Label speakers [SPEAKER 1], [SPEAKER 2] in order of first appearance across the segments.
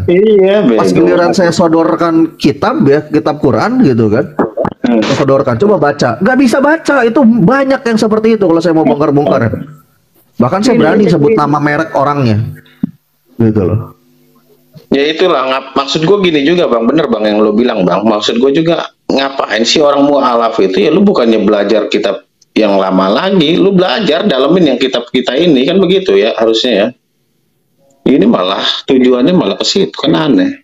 [SPEAKER 1] Iya,
[SPEAKER 2] Pas
[SPEAKER 1] bego.
[SPEAKER 2] giliran saya sodorkan kitab ya, kitab Quran gitu kan. Saya sodorkan, coba baca. Nggak bisa baca, itu banyak yang seperti itu kalau saya mau bongkar-bongkar. Bahkan saya berani sebut nama merek orangnya. Gitu loh.
[SPEAKER 1] Ya itulah, maksud gue gini juga bang, bener bang yang lo bilang bang. Maksud gue juga, ngapain sih orang mualaf itu ya, lu bukannya belajar kitab yang lama lagi, lu belajar dalemin yang kitab kita ini, kan begitu ya harusnya ya. Ini malah tujuannya malah ke situ, kan aneh.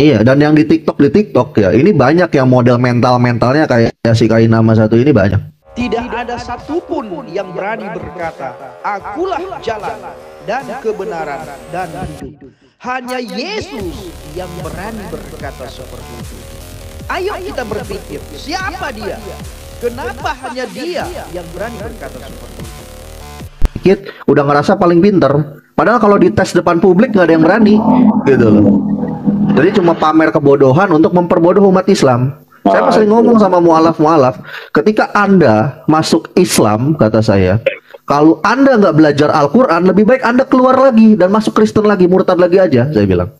[SPEAKER 2] Iya, dan yang di TikTok ya, ini banyak yang model mentalnya kayak si Kain nama satu ini banyak.
[SPEAKER 3] Tidak ada satupun yang berani berkata, akulah jalan dan kebenaran dan hidup. Hanya Yesus yang berani berkata seperti itu. Ayo kita berpikir, siapa dia? Kenapa hanya dia yang berani berkata seperti itu?
[SPEAKER 2] Dikit, udah ngerasa paling pinter. Padahal kalau dites depan publik nggak ada yang berani, gitu loh. Jadi cuma pamer kebodohan untuk memperbodoh umat Islam. Saya sering ngomong sama mualaf, ketika Anda masuk Islam, kata saya, kalau Anda nggak belajar Al-Quran, lebih baik Anda keluar lagi dan masuk Kristen lagi, murtad lagi aja, saya bilang.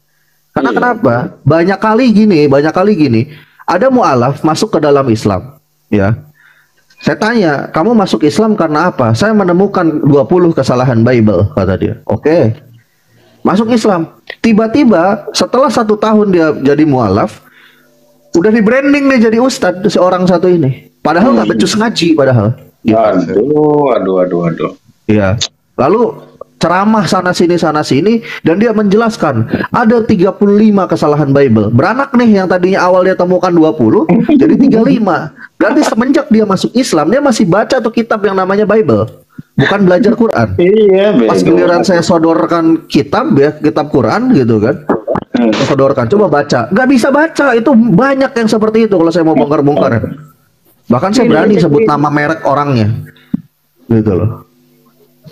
[SPEAKER 2] Karena kenapa? Banyak kali gini, ada mualaf masuk ke dalam Islam, ya. Saya tanya, kamu masuk Islam karena apa? Saya menemukan 20 kesalahan Bible, kata dia. Oke. Masuk Islam. Tiba-tiba setelah 1 tahun dia jadi mualaf, udah di branding nih jadi ustadz seorang satu ini. Padahal nggak becus ngaji padahal. Gitu.
[SPEAKER 1] Aduh.
[SPEAKER 2] Iya. Lalu ceramah sana sini dan dia menjelaskan ada 35 kesalahan Bible. Beranak nih yang tadinya awal dia temukan 20 jadi 35. Berarti semenjak dia masuk Islam dia masih baca tuh kitab yang namanya Bible. Bukan belajar Quran.
[SPEAKER 1] Iya, bego.
[SPEAKER 2] Pas giliran saya sodorkan kitab ya, kitab Quran gitu kan. Saya sodorkan, coba baca. Nggak bisa baca, itu banyak yang seperti itu kalau saya mau bongkar-bongkar. Bahkan saya berani sebut nama merek orangnya. Gitu loh.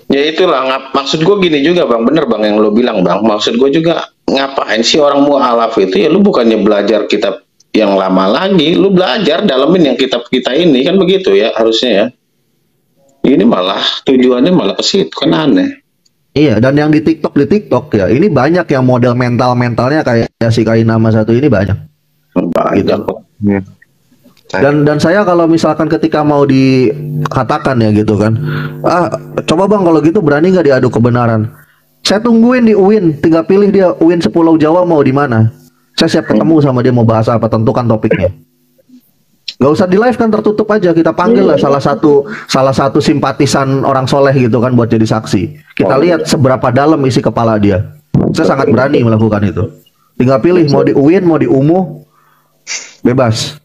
[SPEAKER 1] Ya itulah, maksud gue gini juga bang, bener bang yang lo bilang bang. Maksud gue juga, ngapain sih orang mualaf itu ya, lu bukannya belajar kitab yang lama lagi, lu belajar dalemin yang kitab kita ini, kan begitu ya harusnya ya. Ini malah tujuannya malah ke situ, kan aneh.
[SPEAKER 2] Iya, dan yang di TikTok ya, ini banyak yang model mentalnya kayak si Kain nama satu ini banyak.
[SPEAKER 1] Banyak.
[SPEAKER 2] Dan saya kalau misalkan ketika mau dikatakan ya gitu kan, coba bang kalau gitu berani nggak diadu kebenaran? Saya tungguin di UIN, tinggal pilih dia UIN Sepulau Jawa mau di mana. Saya siap ketemu sama dia, mau bahas apa, tentukan topiknya. Gak usah di live kan, tertutup aja, kita panggil lah salah satu simpatisan orang soleh gitu kan buat jadi saksi. Kita lihat seberapa dalam isi kepala dia. Saya sangat berani melakukan itu. Tinggal pilih mau di UIN mau di UMU, bebas.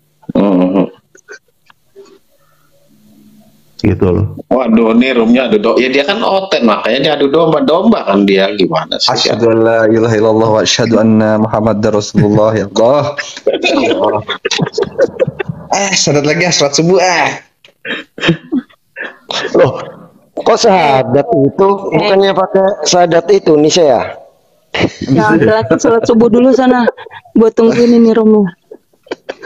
[SPEAKER 2] Gitu loh.
[SPEAKER 1] Waduh, nih roomnya adu domba. Ya dia kan oten, makanya dia adu domba kan dia, gimana sih?
[SPEAKER 4] Asyhadu an la ilaha illallah wa asyhadu anna Muhammadar Rasulullah, ya Allah. Sadat lagi salat subuh
[SPEAKER 5] Loh, kok syahadat itu bukannya pakai syahadat itu nih saya?
[SPEAKER 6] Ya, laki sholat subuh dulu sana buat tungguin ini romo.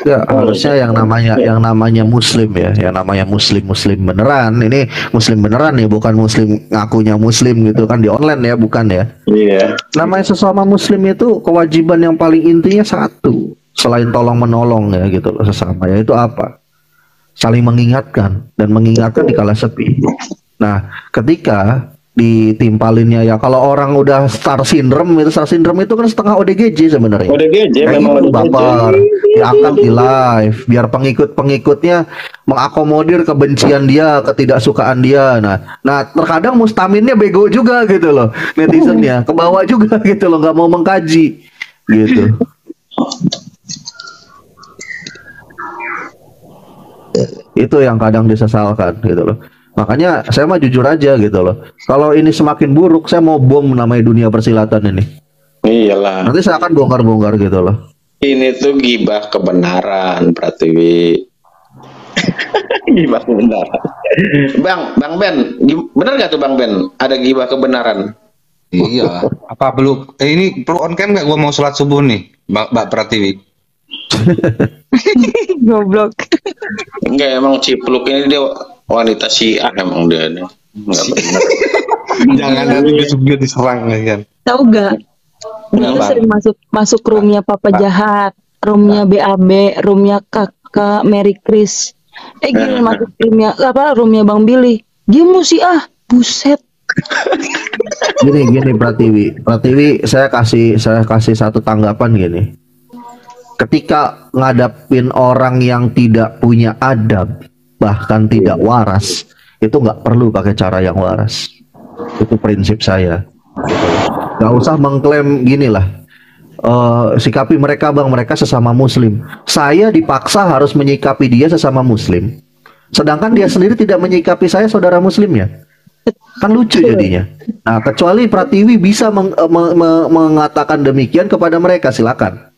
[SPEAKER 2] Ya, harusnya yang namanya muslim ya, yang namanya muslim beneran. Ini muslim beneran nih, bukan muslim ngakunya muslim gitu kan di online ya, bukan ya.
[SPEAKER 1] Iya.
[SPEAKER 2] Namanya sesama muslim itu kewajiban yang paling intinya satu, selain tolong menolong ya gitu loh sesama, yaitu apa? Saling mengingatkan dan mengingatkan di kala sepi. Nah, ketika ditimpalinnya ya, kalau orang udah star syndrome itu kan setengah ODGJ sebenarnya.
[SPEAKER 1] ODGJ memang
[SPEAKER 2] itu baper, diangkat di live biar pengikutnya mengakomodir kebencian dia, ketidaksukaan dia. Nah terkadang mustaminnya bego juga gitu loh, netizennya kebawa juga gitu loh, nggak mau mengkaji gitu. Itu yang kadang disesalkan gitu loh. Makanya saya mah jujur aja gitu loh. Kalau ini semakin buruk, saya mau bom namanya dunia persilatan ini.
[SPEAKER 1] Iyalah.
[SPEAKER 2] Nanti saya akan bongkar-bongkar gitu loh.
[SPEAKER 1] Ini tuh gibah kebenaran, Pratiwi. Gibah kebenaran. Bang Ben, bener gak tuh Bang Ben? Ada gibah kebenaran?
[SPEAKER 4] Iya. Apa perlu? Ini perlu on cam nggak? Gua mau sholat subuh nih, Mbak Pratiwi.
[SPEAKER 6] Goblok.
[SPEAKER 1] Enggak, emang Cipluk ini dia wanita Syiah emang dia. Enggak benar.
[SPEAKER 4] Jangan nanti besok dia diserang kan.
[SPEAKER 6] Tahu gak? Dia tuh sering masuk roomnya Papa Jahat, roomnya BAB, roomnya Kakak Mary Chris. Gini masuk roomnya Bang Billy. Dia mesti buset.
[SPEAKER 2] Gini Pratiwi, saya kasih satu tanggapan gini. Ketika ngadapin orang yang tidak punya adab, bahkan tidak waras, itu nggak perlu pakai cara yang waras. Itu prinsip saya. Gak usah mengklaim gini lah. Sikapi mereka bang, mereka sesama muslim. Saya dipaksa harus menyikapi dia sesama muslim, sedangkan dia sendiri tidak menyikapi saya saudara muslimnya. Kan lucu jadinya. Nah, kecuali Pratiwi bisa mengatakan demikian kepada mereka, silakan.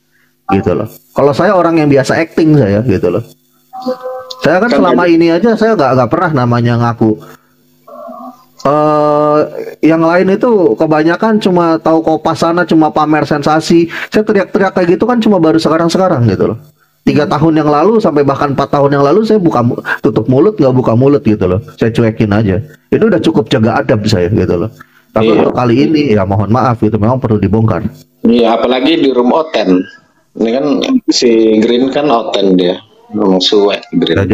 [SPEAKER 2] Gitu loh. Kalau saya orang yang biasa acting saya, gitu loh. Saya kan selama ini aja saya nggak pernah namanya ngaku. Yang lain itu kebanyakan cuma tahu kopas sana, cuma pamer sensasi. Saya teriak-teriak kayak gitu kan cuma baru sekarang gitu loh. 3 tahun yang lalu sampai bahkan 4 tahun yang lalu saya tutup mulut, nggak buka mulut gitu loh. Saya cuekin aja. Itu udah cukup jaga adab saya gitu loh. Tapi untuk kali ini ya mohon maaf gitu, memang perlu dibongkar.
[SPEAKER 1] Iya, apalagi di room Oten. Ini kan si Green kan Oten dia. Ngomong suwe Green.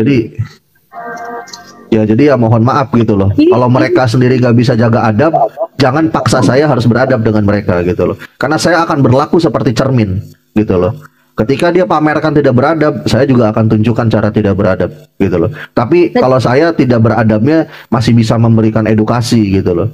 [SPEAKER 2] Jadi ya mohon maaf gitu loh. Kalau mereka sendiri gak bisa jaga adab, jangan paksa saya harus beradab dengan mereka gitu loh. Karena saya akan berlaku seperti cermin gitu loh. Ketika dia pamerkan tidak beradab, saya juga akan tunjukkan cara tidak beradab gitu loh. Tapi kalau saya tidak beradabnya masih bisa memberikan edukasi gitu loh.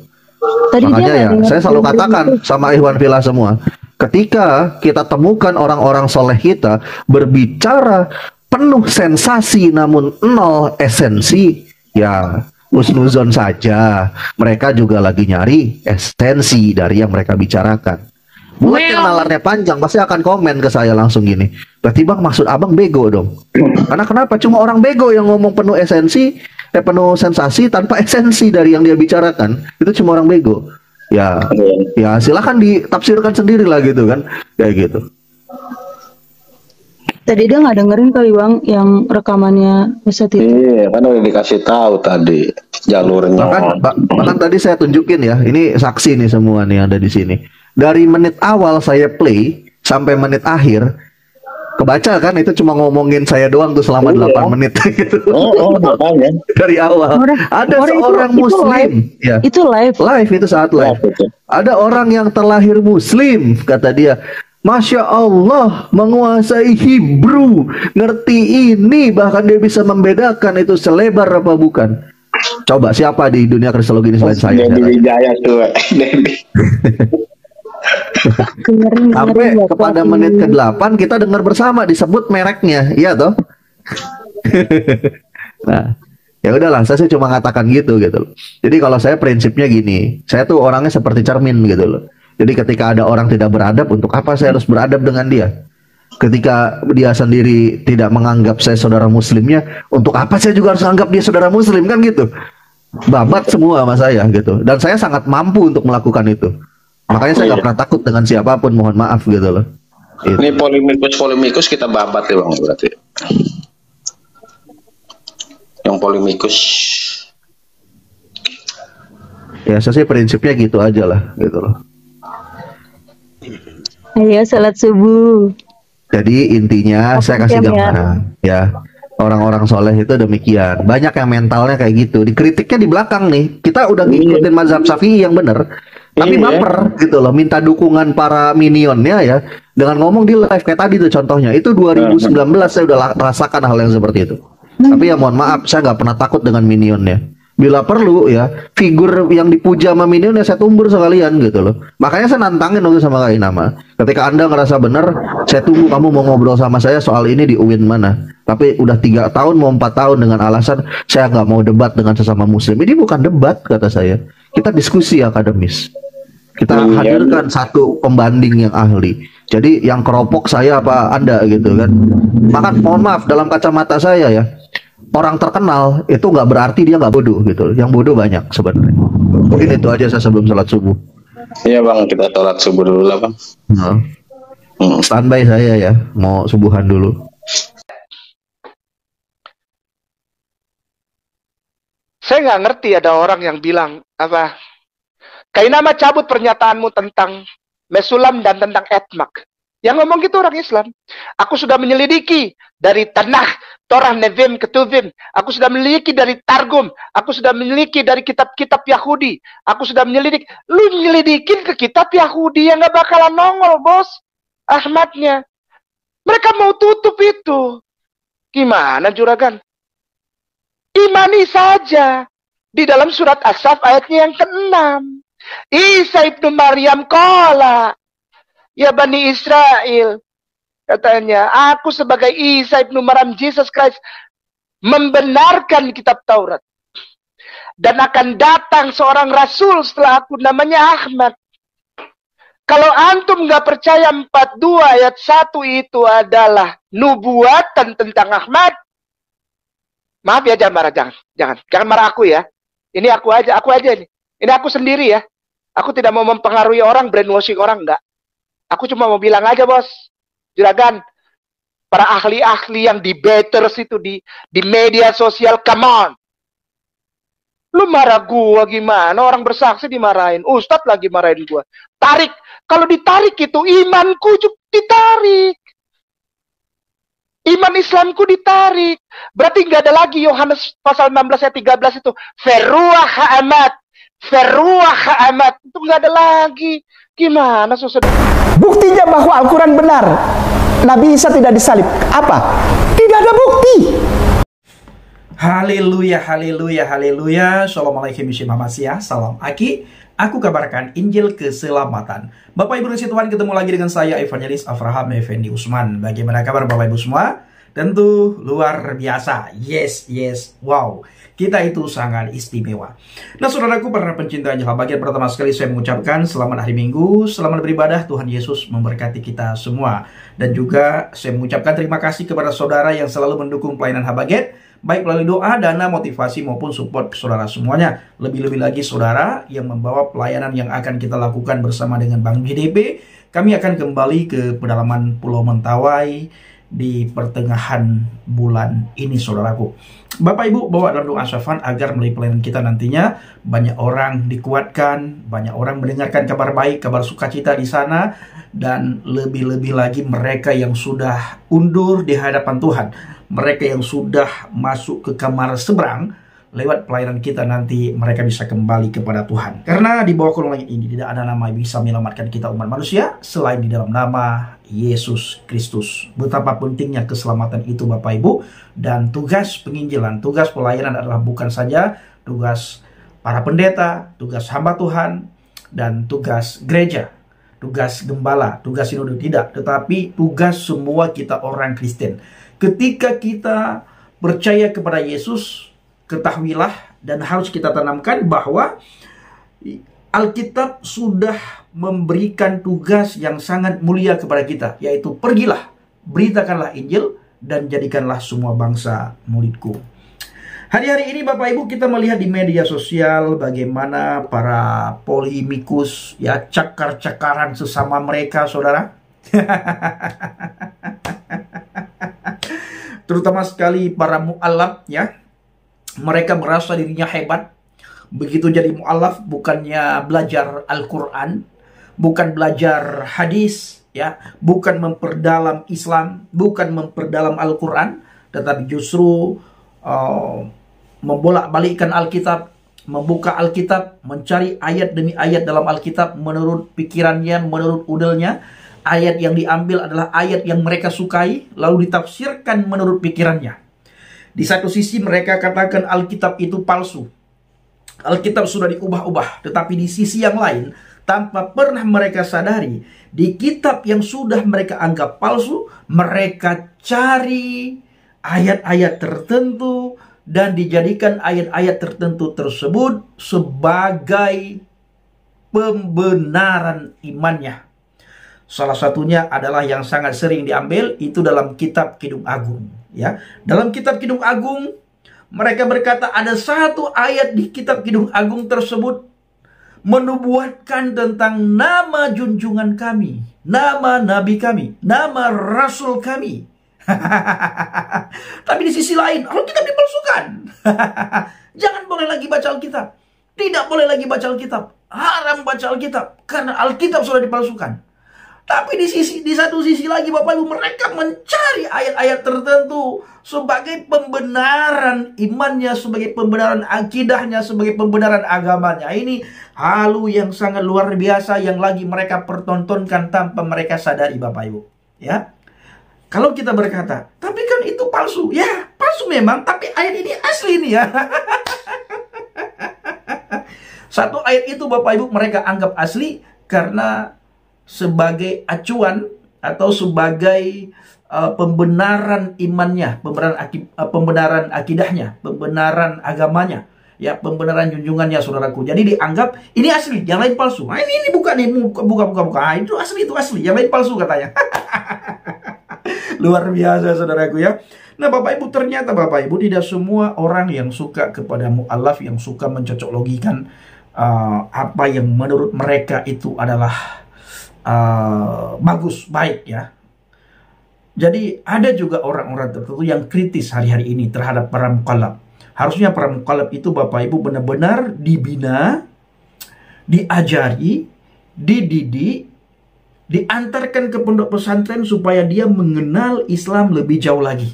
[SPEAKER 2] Makanya ya saya selalu katakan sama Ikhwan Fillah semua, ketika kita temukan orang-orang soleh kita berbicara penuh sensasi namun nol esensi, ya husnuzon saja. Mereka juga lagi nyari esensi dari yang mereka bicarakan. Buat yang nalarnya panjang pasti akan komen ke saya langsung gini, berarti bang maksud abang bego dong. Karena kenapa? Cuma orang bego yang ngomong penuh esensi, penuh sensasi tanpa esensi dari yang dia bicarakan. Itu cuma orang bego. Ya silakan ditafsirkan sendiri lah gitu kan, kayak gitu.
[SPEAKER 6] Tadi dia nggak dengerin kali bang yang rekamannya Ustadz itu.
[SPEAKER 1] Iya, kan udah dikasih tahu tadi jalurnya.
[SPEAKER 2] Bahkan tadi saya tunjukin ya, ini saksi nih semua nih ada di sini. Dari menit awal saya play sampai menit akhir, kebaca kan itu cuma ngomongin saya doang tuh selama 8 menit gitu.
[SPEAKER 1] Makanya.
[SPEAKER 2] Dari awal. Ada seorang muslim. Ya.
[SPEAKER 6] Itu live.
[SPEAKER 2] Live itu saat live. Ada orang yang terlahir muslim, kata dia. Masya Allah, menguasai Hebrew, ngerti ini, bahkan dia bisa membedakan itu selebar apa bukan. Coba siapa di dunia kristologi ini selain saya?
[SPEAKER 1] Dedi Wijaya tuh.
[SPEAKER 2] Sampai kepada menit ke-8 kita dengar bersama disebut mereknya, iya toh? Nah, ya udahlah, saya sih cuma ngatakan gitu loh. Jadi kalau saya prinsipnya gini, saya tuh orangnya seperti cermin gitu loh. Jadi ketika ada orang tidak beradab, untuk apa saya harus beradab dengan dia? Ketika dia sendiri tidak menganggap saya saudara muslimnya, untuk apa saya juga harus anggap dia saudara muslim, kan gitu. Babat semua sama saya gitu. Dan saya sangat mampu untuk melakukan itu. Makanya saya nggak pernah takut dengan siapapun, mohon maaf gitu loh. Gitu.
[SPEAKER 1] Ini polemikus kita babat ya bang berarti. Yang polemikus.
[SPEAKER 2] Ya saya sih prinsipnya gitu aja lah gitu loh.
[SPEAKER 6] Ayo salat subuh.
[SPEAKER 2] Jadi intinya saya kasih gambaran ya. Orang-orang soleh itu demikian. Banyak yang mentalnya kayak gitu. Dikritiknya di belakang nih. Kita udah ngikutin mazhab Syafi'i yang bener. Tapi baper gitu loh, minta dukungan para minionnya ya, dengan ngomong di live kayak tadi tuh contohnya. Itu 2019 saya udah rasakan hal yang seperti itu. Tapi ya mohon maaf, saya nggak pernah takut dengan minionnya. Bila perlu ya, figur yang dipuja sama minionnya saya tumbur sekalian gitu loh. Makanya saya nantangin waktu sama Kak Inama. Ketika Anda ngerasa benar, saya tunggu kamu mau ngobrol sama saya soal ini di UIN mana. Tapi udah 3 tahun mau 4 tahun dengan alasan saya nggak mau debat dengan sesama muslim. Ini bukan debat kata saya. Kita diskusi akademis. Kita hadirkan satu pembanding yang ahli. Jadi yang keropok saya apa Anda gitu kan. Maka mohon maaf dalam kacamata saya ya, orang terkenal itu nggak berarti dia nggak bodoh gitu. Yang bodoh banyak sebenarnya. Mungkin itu aja saya sebelum sholat subuh.
[SPEAKER 1] Iya bang, kita sholat subuh dulu lah bang.
[SPEAKER 2] Standby saya ya, mau subuhan dulu.
[SPEAKER 3] Saya nggak ngerti ada orang yang bilang apa, Kak Inama cabut pernyataanmu tentang Mesulam dan tentang Etmak. Yang ngomong gitu orang Islam. Aku sudah menyelidiki dari Tanakh, Torah, Nevim, Ketuvim. Aku sudah menyelidiki dari Targum. Aku sudah menyelidiki dari kitab-kitab Yahudi. Aku sudah menyelidik. Lu nyelidikin ke kitab Yahudi yang gak bakalan nongol, bos. Ahmadnya. Mereka mau tutup itu. Gimana, juragan? Imani saja. Di dalam surat As-Saff ayatnya yang ke-6. Isa ibnu Maryam qala, ya Bani Israel, katanya, aku sebagai Isa ibnu Maryam, Jesus Christ, membenarkan kitab Taurat. Dan akan datang seorang rasul setelah aku, namanya Ahmad. Kalau antum nggak percaya 42 ayat 1 itu adalah nubuatan tentang Ahmad, maaf ya, jangan marah, jangan marah aku ya. Ini aku aja nih. Ini aku sendiri ya. Aku tidak mau mempengaruhi orang, brainwashing orang, enggak. Aku cuma mau bilang aja, bos. Juragan, para ahli-ahli yang debaters itu di media sosial, come on. Lu marah gua gimana? Orang bersaksi dimarahin. Ustadz lagi marahin gua. Tarik. Kalau ditarik itu, imanku ditarik. Iman Islamku ditarik. Berarti nggak ada lagi Yohanes pasal 16 ayat 13 itu. Feruah ha'amat. Feruah ha'amat. Itu nggak ada lagi. Gimana saudara?
[SPEAKER 7] Buktinya bahwa Al-Quran benar. Nabi Isa tidak disalib. Apa? Tidak ada bukti.
[SPEAKER 8] Haleluya, haleluya, haleluya. Assalamualaikum warahmatullahi. Salam Aki. Aku kabarkan Injil keselamatan. Bapak Ibu dan Tuhan, ketemu lagi dengan saya Evangelis Avraham Effendi Usman. Bagaimana kabar Bapak Ibu semua? Tentu luar biasa. Yes, wow. Kita itu sangat istimewa. Nah, saudaraku, para pencinta Injil, bagian pertama sekali saya mengucapkan selamat hari Minggu, selamat beribadah. Tuhan Yesus memberkati kita semua. Dan juga saya mengucapkan terima kasih kepada saudara yang selalu mendukung pelayanan Habaget, baik melalui doa, dana, motivasi maupun support saudara semuanya. Lebih-lebih lagi saudara yang membawa pelayanan yang akan kita lakukan bersama dengan Bang JDP. Kami akan kembali ke pedalaman Pulau Mentawai di pertengahan bulan ini, saudaraku. Bapak Ibu, bawa dalam doa syafan agar melalui pelayanan kita nantinya banyak orang dikuatkan, banyak orang mendengarkan kabar baik, kabar sukacita di sana, dan lebih-lebih lagi mereka yang sudah undur di hadapan Tuhan, mereka yang sudah masuk ke kamar seberang, lewat pelayanan kita nanti mereka bisa kembali kepada Tuhan. Karena di bawah kolong langit ini tidak ada nama yang bisa menyelamatkan kita umat manusia selain di dalam nama Yesus Kristus. Betapa pentingnya keselamatan itu Bapak Ibu. Dan tugas penginjilan, tugas pelayanan adalah bukan saja tugas para pendeta, tugas hamba Tuhan, dan tugas gereja, tugas gembala, tugas sinode, tidak. Tetapi tugas semua kita orang Kristen. Ketika kita percaya kepada Yesus, ketahuilah dan harus kita tanamkan bahwa Alkitab sudah memberikan tugas yang sangat mulia kepada kita, yaitu pergilah, beritakanlah Injil, dan jadikanlah semua bangsa muridku. Hari-hari ini Bapak Ibu kita melihat di media sosial bagaimana para polemikus, ya, cakar-cakaran sesama mereka, saudara. Terutama sekali para mu'alaf, ya. Mereka merasa dirinya hebat. Begitu jadi mu'alaf, bukannya belajar Al-Quran, bukan belajar hadis, ya, bukan memperdalam Islam, bukan memperdalam Al-Quran, tetapi justru membolak-balikkan Alkitab, membuka Alkitab, mencari ayat demi ayat dalam Alkitab menurut pikirannya, menurut udelnya. Ayat yang diambil adalah ayat yang mereka sukai, lalu ditafsirkan menurut pikirannya. Di satu sisi mereka katakan Alkitab itu palsu. Alkitab sudah diubah-ubah. Tetapi di sisi yang lain, tanpa pernah mereka sadari, di kitab yang sudah mereka anggap palsu, mereka cari ayat-ayat tertentu dan dijadikan ayat-ayat tertentu tersebut sebagai pembenaran imannya. Salah satunya adalah yang sangat sering diambil itu dalam kitab Kidung Agung, ya. Dalam kitab Kidung Agung mereka berkata ada satu ayat di kitab Kidung Agung tersebut menubuatkan tentang nama junjungan kami, nama nabi kami, nama rasul kami. Tapi di sisi lain Alkitab dipalsukan. Jangan boleh lagi baca Alkitab. Tidak boleh lagi baca Alkitab. Haram baca Alkitab. Karena Alkitab sudah dipalsukan. Tapi di satu sisi lagi Bapak Ibu, mereka mencari ayat-ayat tertentu sebagai pembenaran imannya, sebagai pembenaran akidahnya, sebagai pembenaran agamanya. Ini halu yang sangat luar biasa yang lagi mereka pertontonkan tanpa mereka sadari Bapak Ibu. Ya. Kalau kita berkata, tapi kan itu palsu. Ya, palsu memang, tapi ayat ini asli nih ya. Satu ayat itu Bapak Ibu mereka anggap asli karena sebagai acuan atau sebagai pembenaran imannya, pembenaran akidahnya, pembenaran agamanya, ya, pembenaran junjungannya saudaraku. Jadi dianggap ini asli, yang lain palsu. Nah, ini bukan nih, bukan. Ah, itu asli, yang lain palsu katanya. Luar biasa saudaraku ya. Nah Bapak Ibu, ternyata Bapak Ibu tidak semua orang yang suka kepada mu'alaf, yang suka mencocok logikan apa yang menurut mereka itu adalah bagus, baik ya. Jadi ada juga orang-orang tertentu yang kritis hari-hari ini terhadap para mukallaf. Harusnya para mukallaf itu Bapak Ibu benar-benar dibina, diajari, dididik, diantarkan ke pondok pesantren supaya dia mengenal Islam lebih jauh lagi.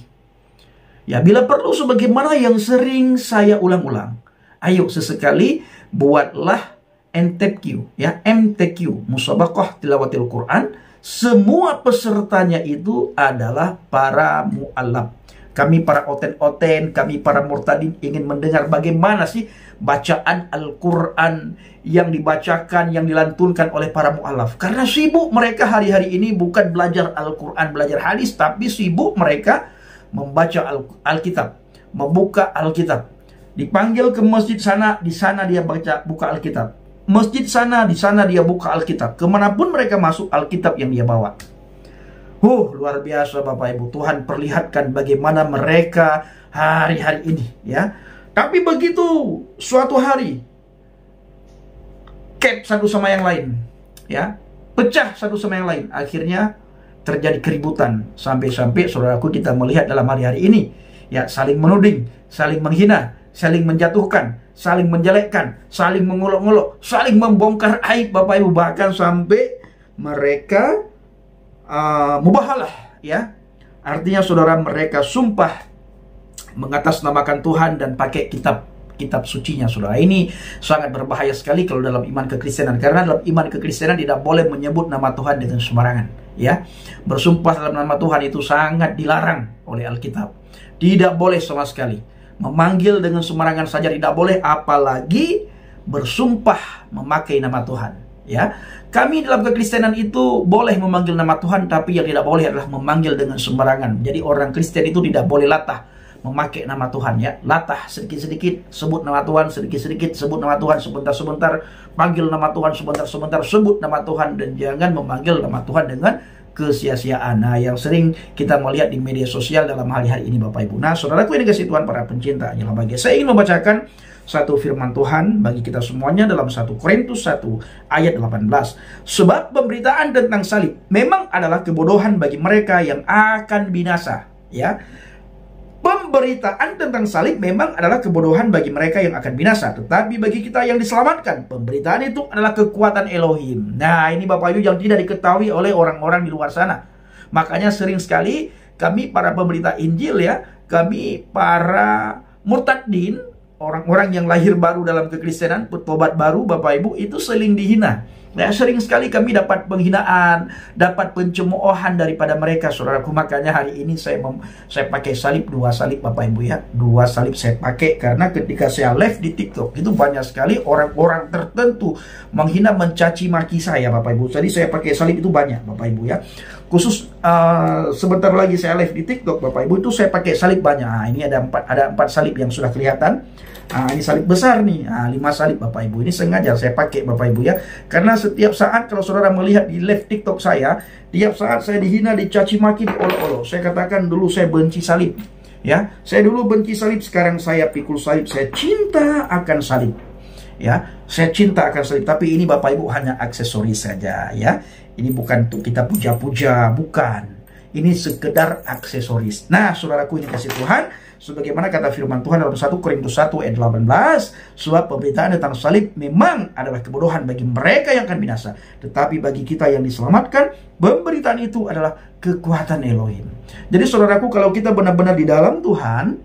[SPEAKER 8] Ya, bila perlu sebagaimana yang sering saya ulang-ulang. Ayo sesekali buatlah MTQ, ya, MTQ, Musabaqah Tilawatil Quran. Semua pesertanya itu adalah para mu'alaf. Kami para oten-oten, kami para murtadin ingin mendengar bagaimana sih bacaan Al-Quran yang dibacakan, yang dilantunkan oleh para mu'alaf. Karena sibuk mereka hari-hari ini bukan belajar Al-Quran, belajar hadis, tapi sibuk mereka membaca Alkitab, membuka Alkitab. Dipanggil ke masjid sana, di sana dia buka Alkitab. Masjid sana, di sana dia buka Alkitab. Kemanapun mereka masuk, Alkitab yang dia bawa. Luar biasa Bapak Ibu. Tuhan perlihatkan bagaimana mereka hari-hari ini ya. Tapi begitu suatu hari cap satu sama yang lain ya, pecah satu sama yang lain, akhirnya terjadi keributan. Sampai-sampai saudaraku kita melihat dalam hari-hari ini ya, saling menuding, saling menghina, saling menjatuhkan, saling menjelekkan, saling mengolok-olok, saling membongkar aib Bapak Ibu. Bahkan sampai mereka mubahalah ya. Artinya saudara, mereka sumpah mengatasnamakan Tuhan dan pakai kitab sucinya saudara. Ini sangat berbahaya sekali kalau dalam iman kekristenan, karena dalam iman kekristenan tidak boleh menyebut nama Tuhan dengan sembarangan ya. Bersumpah dalam nama Tuhan itu sangat dilarang oleh Alkitab. Tidak boleh sama sekali. Memanggil dengan sembarangan saja tidak boleh, apalagi bersumpah memakai nama Tuhan ya. Kami dalam kekristenan itu boleh memanggil nama Tuhan, tapi yang tidak boleh adalah memanggil dengan sembarangan. Jadi orang Kristen itu tidak boleh latah memakai nama Tuhan ya. Latah sedikit-sedikit, sebut nama Tuhan, sedikit-sedikit sebut nama Tuhan, sebentar-sebentar panggil nama Tuhan, sebentar-sebentar sebut nama Tuhan, dan jangan memanggil nama Tuhan dengan kesia-siaan. Nah, yang sering kita melihat di media sosial dalam hari-hari ini Bapak Ibu. Nah, saudaraku yang dikasihi Tuhan, para pencinta Anjing Bahagia, saya ingin membacakan satu firman Tuhan bagi kita semuanya dalam 1 Korintus 1 ayat 18. Sebab pemberitaan tentang salib memang adalah kebodohan bagi mereka yang akan binasa ya. Pemberitaan tentang salib memang adalah kebodohan bagi mereka yang akan binasa, tetapi bagi kita yang diselamatkan, pemberitaan itu adalah kekuatan Elohim. Nah, ini Bapak Ibu yang tidak diketahui oleh orang-orang di luar sana. Makanya sering sekali kami para pemberita Injil ya, kami para murtadin, orang-orang yang lahir baru dalam kekristenan, bertobat baru Bapak Ibu, itu sering dihina. Nah, sering sekali kami dapat penghinaan, dapat pencemoohan daripada mereka, saudaraku. Makanya hari ini saya pakai salib, 2 salib Bapak Ibu ya. 2 salib saya pakai karena ketika saya live di TikTok itu banyak sekali orang-orang tertentu menghina, mencaci maki saya Bapak Ibu. Jadi saya pakai salib itu banyak Bapak Ibu ya. Khusus sebentar lagi saya live di TikTok Bapak Ibu, itu saya pakai salib banyak. Nah, ini ada 4 salib yang sudah kelihatan. Nah, ini salib besar nih, 5 salib Bapak Ibu. Ini sengaja saya pakai Bapak Ibu ya. Karena setiap saat kalau saudara melihat di live TikTok saya, tiap saat saya dihina, dicaci maki, diolok-olok. Saya katakan dulu saya benci salib ya. Saya dulu benci salib, sekarang saya pikul salib. Saya cinta akan salib ya. Saya cinta akan salib. Tapi ini Bapak Ibu hanya aksesoris saja ya. Ini bukan untuk kita puja-puja, bukan. Ini sekedar aksesoris. Nah, saudaraku ini kasih Tuhan, Sebagaimana kata firman Tuhan dalam 1 Korintus 1 ayat 18, sebab pemberitaan tentang salib memang adalah kebodohan bagi mereka yang akan binasa, tetapi bagi kita yang diselamatkan, pemberitaan itu adalah kekuatan Elohim. Jadi saudaraku, kalau kita benar-benar di dalam Tuhan,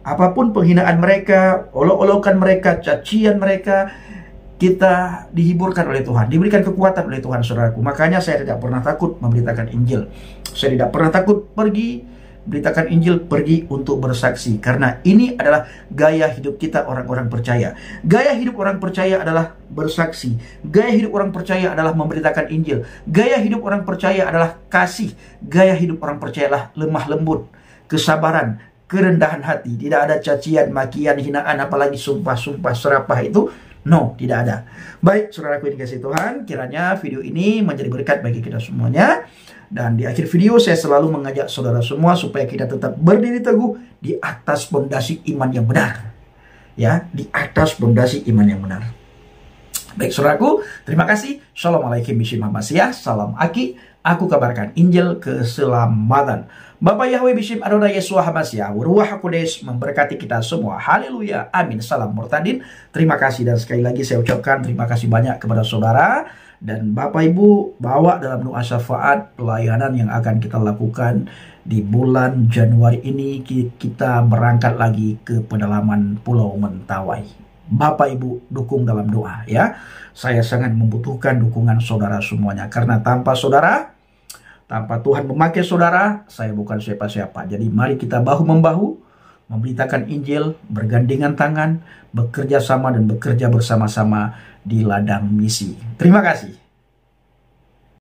[SPEAKER 8] apapun penghinaan mereka, olok-olokan mereka, cacian mereka, kita dihiburkan oleh Tuhan, diberikan kekuatan oleh Tuhan, saudaraku. Makanya saya tidak pernah takut memberitakan Injil. Saya tidak pernah takut pergi beritakan Injil, pergi untuk bersaksi. Karena ini adalah gaya hidup kita orang-orang percaya. Gaya hidup orang percaya adalah bersaksi. Gaya hidup orang percaya adalah memberitakan Injil. Gaya hidup orang percaya adalah kasih. Gaya hidup orang percaya adalah lemah lembut, kesabaran, kerendahan hati. Tidak ada cacian, makian, hinaan, apalagi sumpah-sumpah serapah itu. No, tidak ada. Baik, saudaraku yang dikasihi Tuhan, kiranya video ini menjadi berkat bagi kita semuanya. Dan di akhir video saya selalu mengajak saudara semua supaya kita tetap berdiri teguh di atas fondasi iman yang benar. Ya, di atas fondasi iman yang benar. Baik saudaraku, terima kasih. Shalom alaikum bishim Hamasiah. Salam Aki. Aku kabarkan Injil keselamatan. Bapak Yahweh bishim Adonai Yeshua Hamasiah. Ruach HaKodesh memberkati kita semua. Haleluya. Amin. Salam Murtadin. Terima kasih dan sekali lagi saya ucapkan terima kasih banyak kepada saudara. Dan Bapak Ibu bawa dalam doa syafaat pelayanan yang akan kita lakukan di bulan Januari ini. Kita berangkat lagi ke pedalaman Pulau Mentawai. Bapak Ibu dukung dalam doa ya. Saya sangat membutuhkan dukungan saudara semuanya. Karena tanpa saudara, tanpa Tuhan memakai saudara, saya bukan siapa-siapa. Jadi mari kita bahu-membahu memberitakan Injil, bergandengan tangan, bekerja sama dan bekerja bersama-sama di ladang misi. Terima kasih.